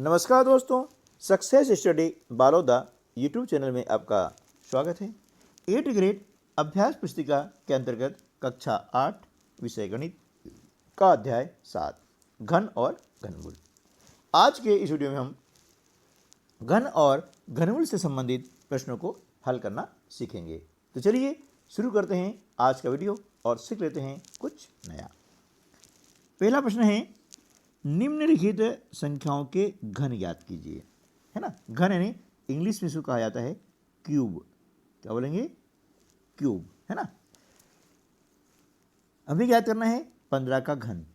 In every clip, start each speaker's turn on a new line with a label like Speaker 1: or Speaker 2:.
Speaker 1: नमस्कार दोस्तों, success study Baloda YouTube channel में आपका स्वागत है। 8th ग्रेड अभ्यास पुस्तिका के अंतर्गत कक्षा 8 विषय गणित का अध्याय 7 घन और घनमूल। आज के इस वीडियो में हम घन और घनमूल से संबंधित प्रश्नों को हल करना सीखेंगे। तो चलिए शुरू करते हैं आज का वीडियो और सीख लेते हैं कुछ नया। पहला प्रश्न है, निम्नलिखित संख्याओं के घन ज्ञात कीजिए। है ना, घन यानी इंग्लिश में इसको कहा जाता है क्यूब। क्या बोलेंगे? क्यूब। है ना, हमें ज्ञात करना है 15 का घन,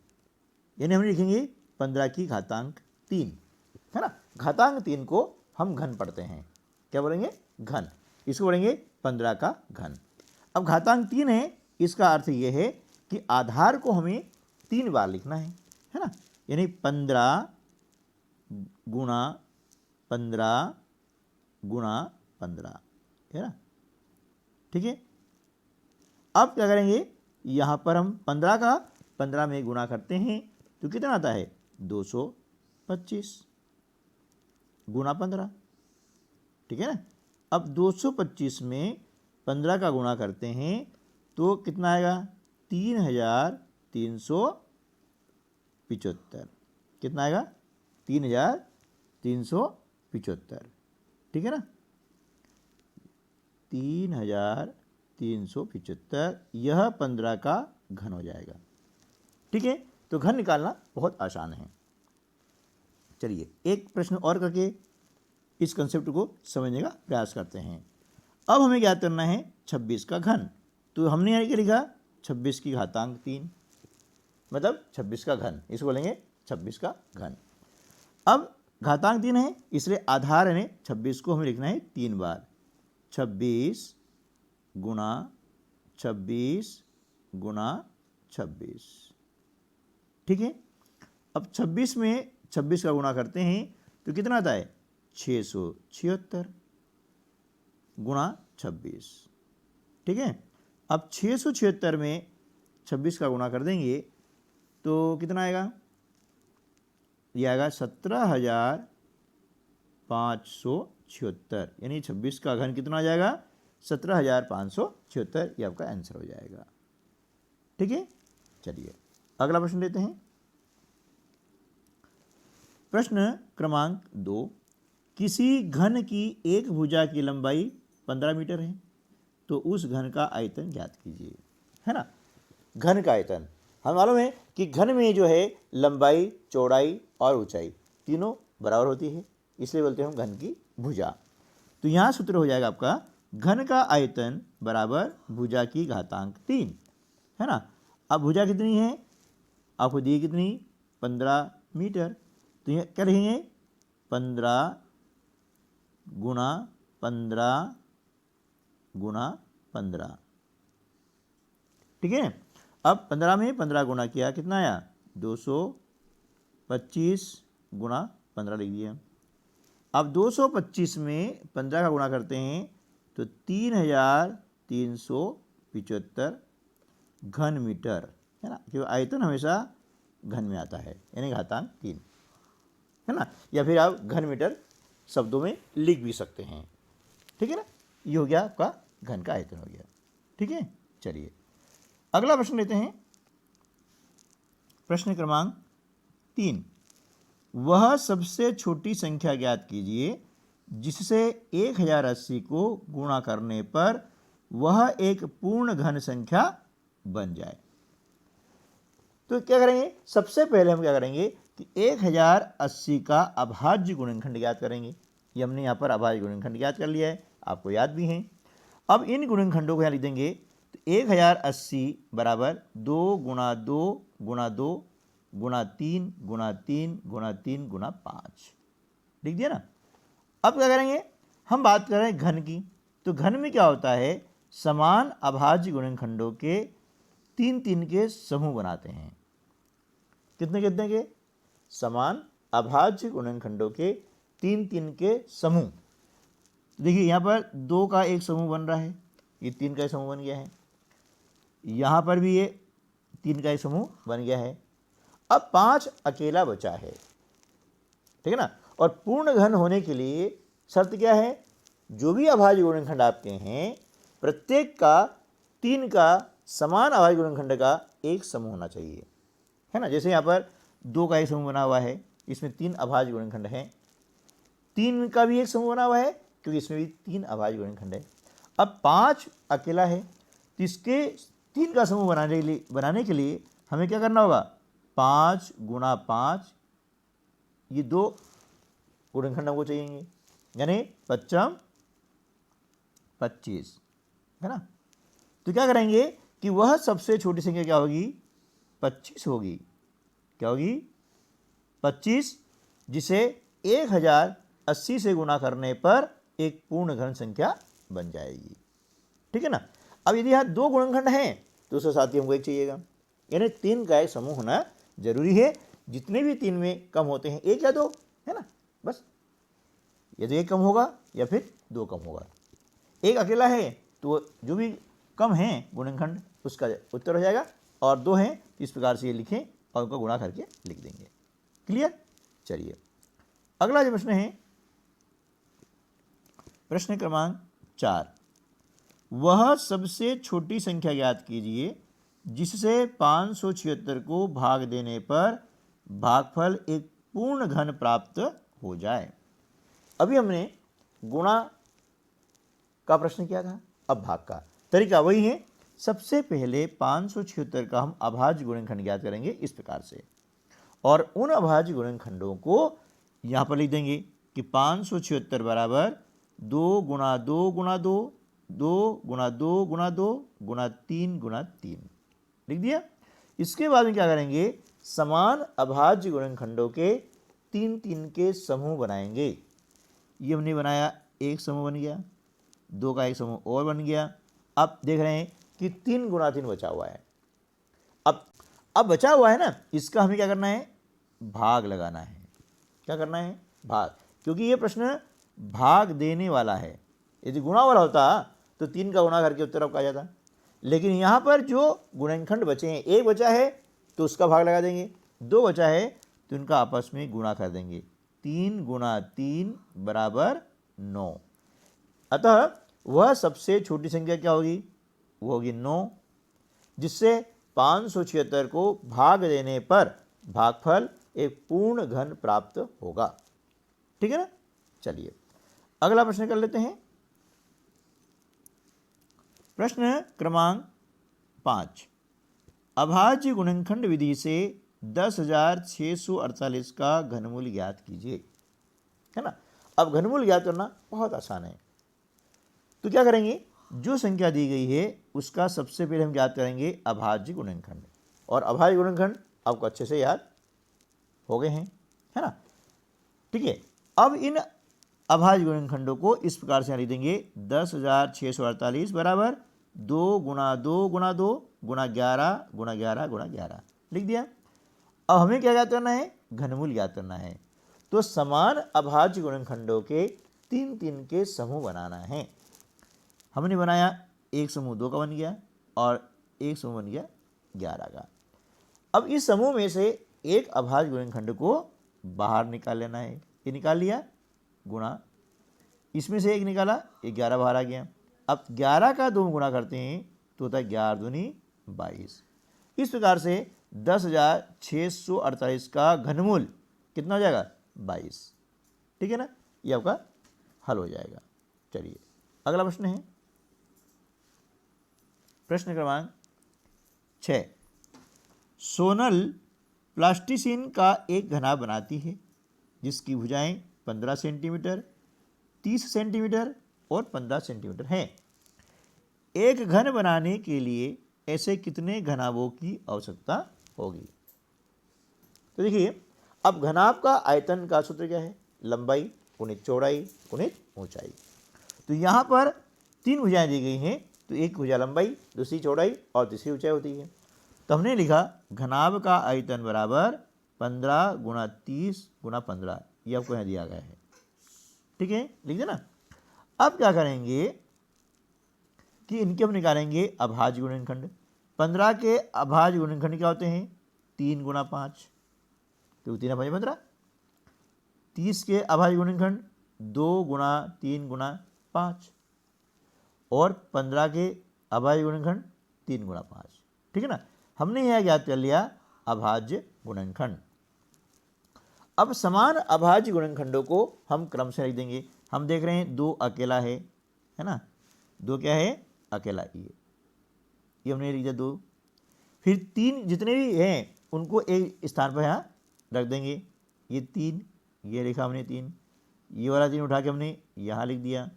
Speaker 1: यानी हम लिखेंगे 15 की घातांक 3। है ना, घातांक 3 को हम घन पढ़ते हैं। क्या बोलेंगे? घन। इसको बोलेंगे 15 का घन। अब घातांक 3 है, इसका अर्थ ये है कि आधार को हमें 3 बार लिखना है ना, यानी 15 गुणा 15 गुणा 15। है ना, ठीक है। अब क्या करेंगे, यहाँ पर हम 15 का 15 में गुणा करते हैं तो कितना आता है? 225 गुणा 15। ठीक है ना। अब 225 में 15 का गुणा करते हैं तो कितना आएगा? 3375। कितना आएगा? 3375। ठीक है ना, 3375 यह 15 का घन हो जाएगा। ठीक है, तो घन निकालना बहुत आसान है। चलिए एक प्रश्न और करके इस कंसेप्ट को समझने का प्रयास करते हैं। अब हमें ज्ञात करना है 26 का घन। तो हमने यहाँ क्या लिखा? 26 की घातांक 3, मतलब 26 का घन। इसको बोलेंगे 26 का घन। अब घातांक 3 है, इसलिए आधार यानी 26 को हमें लिखना है 3 बार। 26 गुणा 26 गुणा 26। ठीक है। अब 26 में 26 का गुणा करते हैं तो कितना आता है? 676 गुणा 26। ठीक है। अब 676 में 26 का गुणा कर देंगे तो कितना आएगा? ये आएगा 17,576, यानी 26 का घन कितना आ जाएगा? 17,576। ये आपका आंसर हो जाएगा। ठीक है। चलिए अगला प्रश्न लेते हैं। प्रश्न क्रमांक 2, किसी घन की एक भुजा की लंबाई 15 मीटर है तो उस घन का आयतन ज्ञात कीजिए। है ना, घन का आयतन हमें मालूम है कि घन में जो है लंबाई, चौड़ाई और ऊंचाई तीनों बराबर होती है, इसलिए बोलते हैं हम घन की भुजा। तो यहाँ सूत्र हो जाएगा आपका घन का आयतन बराबर भुजा की घातांक 3। है ना, अब भुजा कितनी है आपको दी? कितनी? 15 मीटर। तो ये क्या लिखेंगे? 15 गुणा 15 गुणा 15। ठीक है। अब 15 में 15 गुणा किया, कितना आया? 225 गुणा 15 लिख दिया। अब 225 में 15 का गुणा करते हैं तो 3375 घन मीटर। है ना, क्योंकि आयतन हमेशा घन में आता है, यानी घातांक 3। है ना, या फिर आप घन मीटर शब्दों में लिख भी सकते हैं। ठीक है ना, ये हो गया आपका घन का आयतन हो गया। ठीक है। चलिए अगला प्रश्न लेते हैं। प्रश्न क्रमांक 3, वह सबसे छोटी संख्या ज्ञात कीजिए जिससे 1080 को गुणा करने पर वह एक पूर्ण घन संख्या बन जाए। तो क्या करेंगे? सबसे पहले हम क्या करेंगे कि 1080 का अभाज्य गुणनखंड ज्ञात करेंगे। ये हमने यहाँ पर अभाज्य गुणनखंड ज्ञात कर लिया है, आपको याद भी है। अब इन गुणनखंडों को यहाँ लिख देंगे तो 1080 बराबर 2 गुणा 2 गुणा 2 गुणा 3 गुणा 3 गुणा 3 गुणा 5 लिख दिया ना। अब क्या करेंगे? हम बात कर रहे हैं घन की। तो घन में क्या होता है? समान अभाज्य गुणनखंडों के 3 के समूह बनाते हैं। कितने कितने के? समान अभाज्य गुणनखंडों के 3 के समूह। देखिए यहाँ पर 2 का एक समूह बन रहा है, ये 3 का समूह बन गया है। यहाँ पर भी ये 3 का एक समूह बन गया है। अब 5 अकेला बचा है। ठीक है ना, और पूर्ण घन होने के लिए शर्त क्या है, जो भी अभाज्य गुणनखंड आपके हैं प्रत्येक का 3 का समान अभाज्य गुणनखंड का एक समूह होना चाहिए, है ना। जैसे यहाँ पर 2 का एक समूह बना हुआ है, इसमें 3 अभाज्य गुणनखंड हैं, 3 का भी एक समूह बना हुआ है क्योंकि इसमें भी 3 अभाज्य गुणनखंड है। अब 5 अकेला है, तो इसके 3 का समूह बनाने के लिए हमें क्या करना होगा, 5 गुणा 5, ये 2 गुणनखंड हमको चाहिए, यानी 25 25, है ना। तो क्या करेंगे कि वह सबसे छोटी संख्या क्या होगी, 25 होगी। क्या होगी, 25, जिसे 1080 से गुणा करने पर एक पूर्ण घन संख्या बन जाएगी, ठीक है ना। अब यदि यहाँ 2 गुणनखंड हैं तो उसके साथ ही हमको एक चाहिएगा, यानी 3 का एक समूह होना जरूरी है। जितने भी 3 में कम होते हैं 1 या 2, है ना, बस यदि 1 कम होगा या फिर 2 कम होगा। 1 अकेला है तो जो भी कम है गुणनखंड उसका उत्तर हो जाएगा, और 2 हैं इस प्रकार से ये लिखें और उनको गुणा करके लिख देंगे। क्लियर। चलिए अगला जो प्रश्न है, प्रश्न क्रमांक 4, वह सबसे छोटी संख्या ज्ञात कीजिए जिससे 576 को भाग देने पर भागफल एक पूर्ण घन प्राप्त हो जाए। अभी हमने गुणा का प्रश्न किया था, अब भाग का तरीका वही है। सबसे पहले 576 का हम अभाज्य गुणनखंड ज्ञात करेंगे इस प्रकार से, और उन अभाज्य गुणनखंडों को यहाँ पर लिख देंगे कि 576 बराबर 2 गुणा 2 गुणा 2, 2 गुणा 2 गुणा 2 गुणा 3 गुणा 3, लिख दिया। इसके बाद में क्या करेंगे, समान अभाज्य गुणनखंडों के 3 के समूह बनाएंगे। ये हमने बनाया, एक समूह बन गया, 2 का एक समूह और बन गया। अब देख रहे हैं कि 3 गुणा 3 बचा हुआ है। अब बचा हुआ है ना, इसका हमें क्या करना है, भाग लगाना है। क्या करना है, भाग, क्योंकि ये प्रश्न भाग देने वाला है। यदि गुणा वाला होता तो 3 का गुणा करके उत्तर आपका आ जाता, लेकिन यहाँ पर जो गुणनखंड बचे हैं, 1 बचा है तो उसका भाग लगा देंगे, 2 बचा है तो इनका आपस में गुणा कर देंगे। 3 गुणा 3 बराबर 9। अतः वह सबसे छोटी संख्या क्या होगी, वो होगी 9, जिससे 576 को भाग देने पर भागफल एक पूर्ण घन प्राप्त होगा, ठीक है ना। चलिए अगला प्रश्न कर लेते हैं। प्रश्न क्रमांक 5, अभाज्य गुणनखंड विधि से 10,648 का घनमूल ज्ञात कीजिए, है ना। अब घनमूल ज्ञात करना बहुत आसान है, तो क्या करेंगे, जो संख्या दी गई है उसका सबसे पहले हम ज्ञात करेंगे अभाज्य गुणनखंड, और अभाज्य गुणनखंड आपको अच्छे से याद हो गए हैं, है ना। ठीक है, अब इन अभाज्य गुणनखंडों को इस प्रकार से लिख देंगे, 10,648 बराबर 2 गुणा 2 गुणा 2 गुणा 11 गुणा 11 गुणा 11, लिख दिया। अब हमें क्या ज्ञात करना है, घनमूल ज्ञात करना है। तो समान अभाज्य गुणनखंडों के 3 के समूह बनाना है। हमने बनाया, एक समूह 2 का बन गया और एक समूह बन गया 11 का। अब इस समूह में से एक अभाज्य गुणनखंड को बाहर निकाल लेना है। ये निकाल लिया, गुणा, इसमें से एक निकाला, 11 बाहर आ गया। अब 11 का 2 गुणा करते हैं तो होता है 11 दूनी 22। इस प्रकार से 10,648 का घनमूल कितना हो जाएगा, 22, ठीक है ना। ये आपका हल हो जाएगा। चलिए अगला प्रश्न है, प्रश्न क्रमांक 6, सोनल प्लास्टिसिन का एक घना बनाती है जिसकी भुजाएं 15 सेंटीमीटर, 30 सेंटीमीटर और 15 सेंटीमीटर हैं। एक घन बनाने के लिए ऐसे कितने घनाभों की आवश्यकता होगी। तो देखिए, अब घनाभ का आयतन का सूत्र क्या है, लंबाई गुणित चौड़ाई गुणित ऊंचाई। तो यहाँ पर 3 भुजाएं दी गई हैं, तो एक भुजा लंबाई, दूसरी चौड़ाई और तीसरी ऊंचाई होती है। तो हमने लिखा घनाभ का आयतन बराबर 15 गुणा 30 गुणा 15, ये आपको यहाँ दिया गया है, ठीक है, लिख देना। अब क्या करेंगे कि इनके हम निकालेंगे अभाज्य गुणनखंड। 15 के अभाज्य गुणनखंड क्या होते हैं, 3 गुणा 5, तो 3 5 15, 30 के अभाज्य गुणनखंड 2 गुणा 3 गुणा 5 और 15 के अभाज्य गुणनखंड 3 गुणा 5। ठीक है ना, हमने यह ज्ञात कर लिया अभाज्य गुणनखंड। अब समान अभाज्य गुणनखंडों को हम क्रम से लिख देंगे। हम देख रहे हैं 2 अकेला है ना, 2 क्या है अकेला, ये हमने लिख दिया 2। फिर 3 जितने भी हैं उनको एक स्थान पर यहाँ रख देंगे। ये 3, ये लिखा हमने 3, ये वाला 3 उठा के हमने यहाँ लिख दिया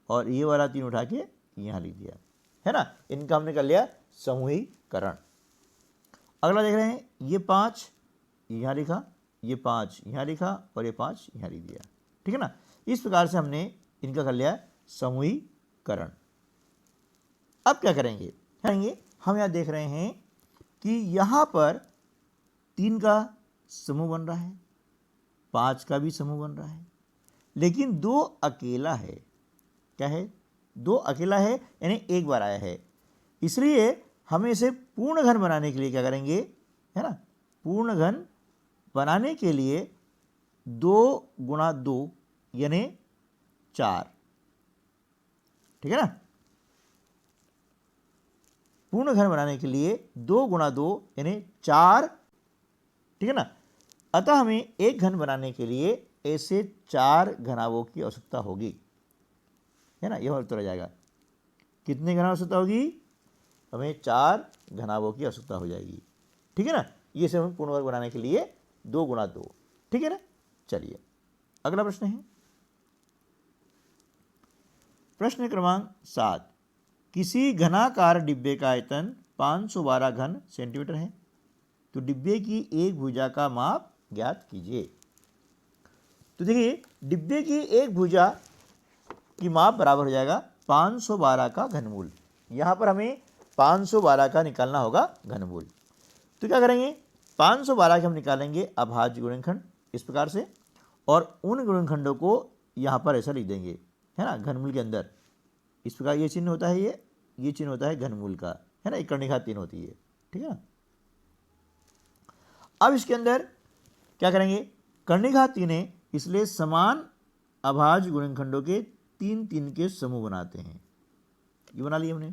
Speaker 1: और ये वाला 3 उठा के यहाँ लिख दिया, है ना। इनका हमने कर लिया समूहीकरण। अगला देख रहे हैं ये 5 यहाँ लिखा, ये 5 यहाँ लिखा और ये 5 यहाँ लिख दिया। ठीक है ना, इस प्रकार से हमने इनका कर लिया समूहीकरण। अब क्या करेंगे, हम यहाँ देख रहे हैं कि यहाँ पर 3 का समूह बन रहा है, 5 का भी समूह बन रहा है, लेकिन 2 अकेला है। क्या है, 2 अकेला है यानी एक बार आया है, इसलिए हमें इसे पूर्ण घन बनाने के लिए क्या करेंगे, है ना, पूर्ण घन बनाने के लिए 2 गुणा 2 यानी 4। ठीक है ना, पूर्ण घन बनाने के लिए 2 गुणा 2 यानी 4। ठीक है ना, अतः हमें एक घन बनाने के लिए ऐसे 4 घनाभों की आवश्यकता होगी, है ना। यह उत्तर आ जाएगा, कितने घनाभ आवश्यकता होगी, हमें 4 घनाभों की आवश्यकता हो जाएगी। ठीक है ना, ये सब हम पूर्ण वर्ग बनाने के लिए 2 गुणा 2। ठीक है ना, चलिए अगला प्रश्न है प्रश्न क्रमांक 7। किसी घनाकार डिब्बे का आयतन 512 घन सेंटीमीटर है, तो डिब्बे की एक भुजा का माप ज्ञात कीजिए। तो देखिए, डिब्बे की एक भुजा की माप बराबर हो जाएगा 512 का घनमूल। यहाँ पर हमें 512 का निकालना होगा घनमूल। तो क्या करेंगे, 512 के हम निकालेंगे अभाज्य गुणनखंड इस प्रकार से, और उन गुणनखंडों को यहाँ पर ऐसा लिख देंगे, है ना, घनमूल के अंदर। इस प्रकार ये चिन्ह होता है, ये चिन्ह होता है घनमूल का, है ना, एक कर्णिका 3 होती है। ठीक है ना, अब इसके अंदर क्या करेंगे, कर्णिका 3 है इसलिए समान अभाज्य गुणनखंडों के 3 के समूह बनाते हैं। ये बना लिए हमने,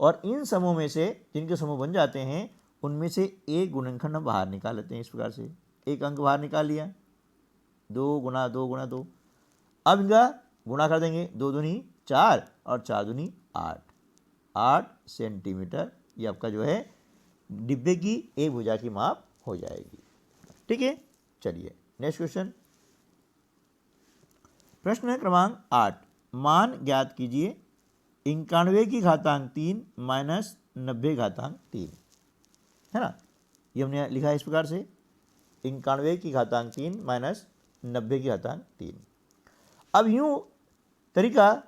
Speaker 1: और इन समूह में से जिनके समूह बन जाते हैं उनमें से एक गुणनखंड हम बाहर निकाल लेते हैं। इस प्रकार से एक अंक बाहर निकाल लिया, 2 गुणा 2 गुणा 2। अब इनका गुणा कर देंगे, 2 दूनी 4 और 4 दूनी 8 सेंटीमीटर। ये आपका जो है डिब्बे की एक भुजा की माप हो जाएगी। ठीक है, चलिए नेक्स्ट क्वेश्चन, प्रश्न क्रमांक 8। मान ज्ञात कीजिए 91 की घातांक 3 माइनस 90 घातांक 3, है ना। ये हमने लिखा है इस प्रकार से, 91 की घातांक 3 माइनस 90 की घातांक 3। अब यूँ तरीका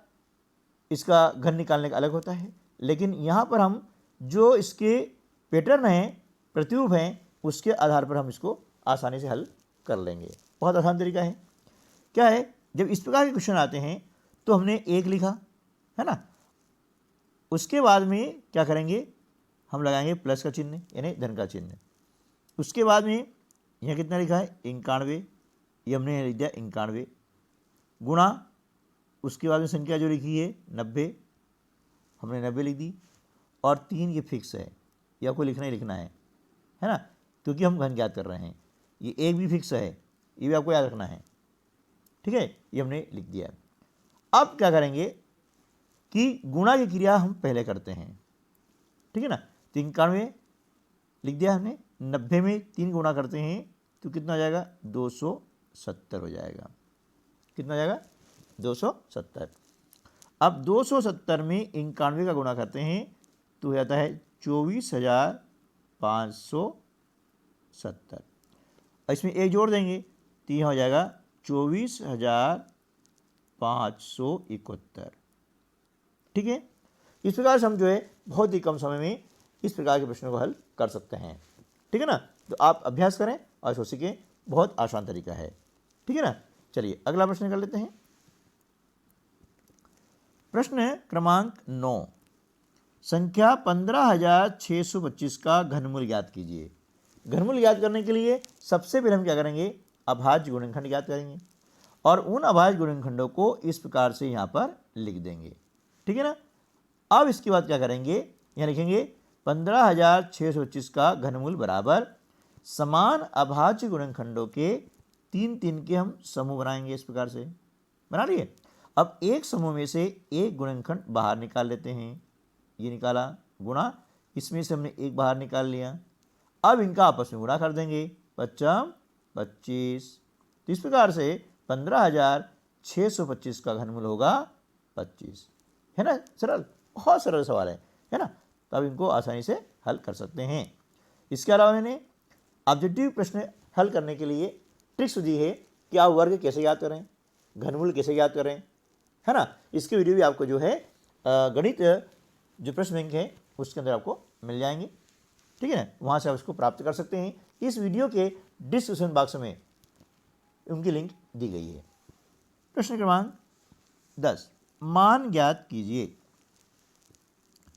Speaker 1: इसका घन निकालने का अलग होता है, लेकिन यहाँ पर हम जो इसके पैटर्न हैं, प्रतिरूप हैं, उसके आधार पर हम इसको आसानी से हल कर लेंगे। बहुत आसान तरीका है। क्या है, जब इस प्रकार के क्वेश्चन आते हैं तो हमने 1 लिखा, है ना, उसके बाद में क्या करेंगे, हम लगाएंगे प्लस का चिन्ह यानी धन का चिन्ह। उसके बाद में यहाँ कितना लिखा है 91, ये हमने लिख दिया 91 गुणा, उसके बाद में संख्या जो लिखी है 90, हमने 90 लिख दी, और 3 ये फिक्स है, ये आपको लिखना ही लिखना है ना, क्योंकि हम घन ज्ञात कर रहे हैं। ये 1 भी फिक्स है, ये भी आपको याद रखना है। ठीक है, ये हमने लिख दिया। अब क्या करेंगे कि गुणा की क्रिया हम पहले करते हैं। ठीक है ना, तो 91 लिख दिया हमने, 90 में 3 गुणा करते हैं तो कितना हो जाएगा, 270 हो जाएगा। कितना हो जाएगा, 270। अब 270 में 91 का गुणा करते हैं तो हो जाता है 24,570। इसमें एक जोड़ देंगे तो यह हो जाएगा 24,571। ठीक है, इस प्रकार से हम जो है बहुत ही कम समय में इस प्रकार के प्रश्नों को हल कर सकते हैं। ठीक है ना, तो आप अभ्यास करें और इसको सीखें, बहुत आसान तरीका है। ठीक है ना, चलिए अगला प्रश्न कर लेते हैं। प्रश्न क्रमांक 9। संख्या 15,625 का घनमूल ज्ञात कीजिए। घनमूल ज्ञात करने के लिए सबसे पहले हम क्या करेंगे, अभाज्य गुणनखंड ज्ञात करेंगे। और उन अभाज्य गुणनखंडों को इस प्रकार से यहाँ पर लिख देंगे, ठीक है ना। अब इसके बाद क्या करेंगे, यहाँ लिखेंगे 15,625 का घनमूल बराबर समान अभाज्य गुणनखंडों के 3 के हम समूह बनाएंगे। इस प्रकार से बना लिए। अब एक समूह में से एक गुणनखंड बाहर निकाल लेते हैं, ये निकाला, गुणा इसमें से हमने एक बाहर निकाल लिया। अब इनका आपस में गुणा कर देंगे, 25 25। तो इस प्रकार से 15,625 का घनमूल होगा 25, है ना। सरल, बहुत सरल सवाल है ना। तो अब इनको आसानी से हल कर सकते हैं। इसके अलावा मैंने ऑब्जेक्टिव प्रश्न हल करने के लिए ट्रिक्स दी है कि आप वर्ग कैसे याद करें, घनमूल कैसे याद करें, है ना। इसके वीडियो भी आपको जो है गणित जो प्रश्न बैंक है उसके अंदर आपको मिल जाएंगे, ठीक है ना। वहाँ से आप उसको प्राप्त कर सकते हैं। इस वीडियो के डिस्क्रिप्शन बॉक्स में उनकी लिंक दी गई है। प्रश्न क्रमांक 10, मान ज्ञात कीजिए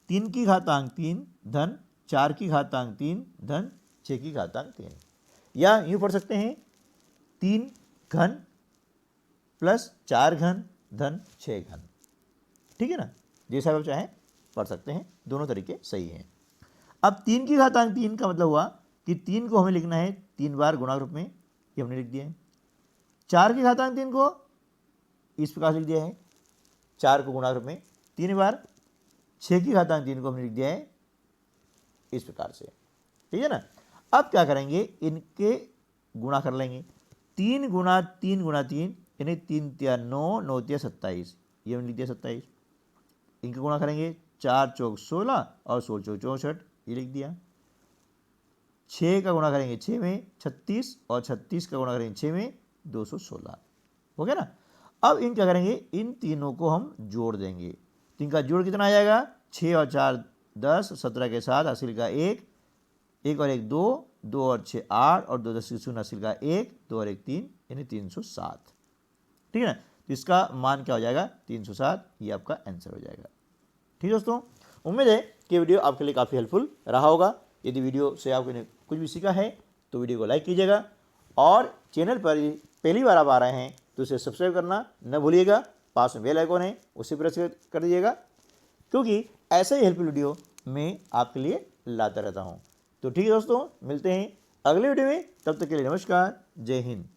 Speaker 1: 3 की घातांक 3 धन 4 की घातांक 3 धन 6 की घातांक 3, या यूँ पढ़ सकते हैं 3 घन प्लस 4 घन धन 6 घन, ठीक है ना। जैसा आप चाहें पढ़ सकते हैं, दोनों तरीके सही हैं। अब 3 की घातांक 3 का मतलब हुआ कि 3 को हमें लिखना है 3 बार गुणा रूप में, ये हमने लिख दिया है। 4 की घातांक 3 को इस प्रकार से लिख दिया है, 4 को गुणा रूप में 3 बार। 6 की घातांक 3 को हमने लिख दिया है इस प्रकार से, ठीक है ना। अब क्या करेंगे, इनके गुणा कर लेंगे। 3 गुणा 3 गुणा 3 यानी 3 तिया 9, 9 तिया 27, ये हमने लिख दिया 27। इनका गुणा करेंगे, 4 चौक 16 और 16 चौक 64, ये लिख दिया। 6 का गुणा करेंगे 6 में 36 और 36 का गुणा करेंगे 6 में 216, हो गया ना। अब इन क्या करेंगे, इन तीनों को हम जोड़ देंगे। तो इनका जोड़ कितना आ जाएगा, 6 और 4 10, 17 के साथ हासिल का 1, 1 और 1 2, 2 और 6 8 और 2 10 की 0 हासिल का 1, 2 और 1 3 यानी 307, ठीक है ना। तो इसका मान क्या हो जाएगा, 307, ये आपका आंसर हो जाएगा। ठीक है दोस्तों, उम्मीद है कि वीडियो आपके लिए काफ़ी हेल्पफुल रहा होगा। यदि वीडियो से आपने कुछ भी सीखा है तो वीडियो को लाइक कीजिएगा, और चैनल पर पहली बार आप आ रहे हैं तो उसे सब्सक्राइब करना न भूलिएगा। पास में बेल आइकॉन है, उसे प्रेस कर दीजिएगा, क्योंकि ऐसे ही हेल्पफुल वीडियो मैं आपके लिए लाता रहता हूँ। तो ठीक है दोस्तों, मिलते हैं अगले वीडियो में, तब तक के लिए नमस्कार, जय हिंद।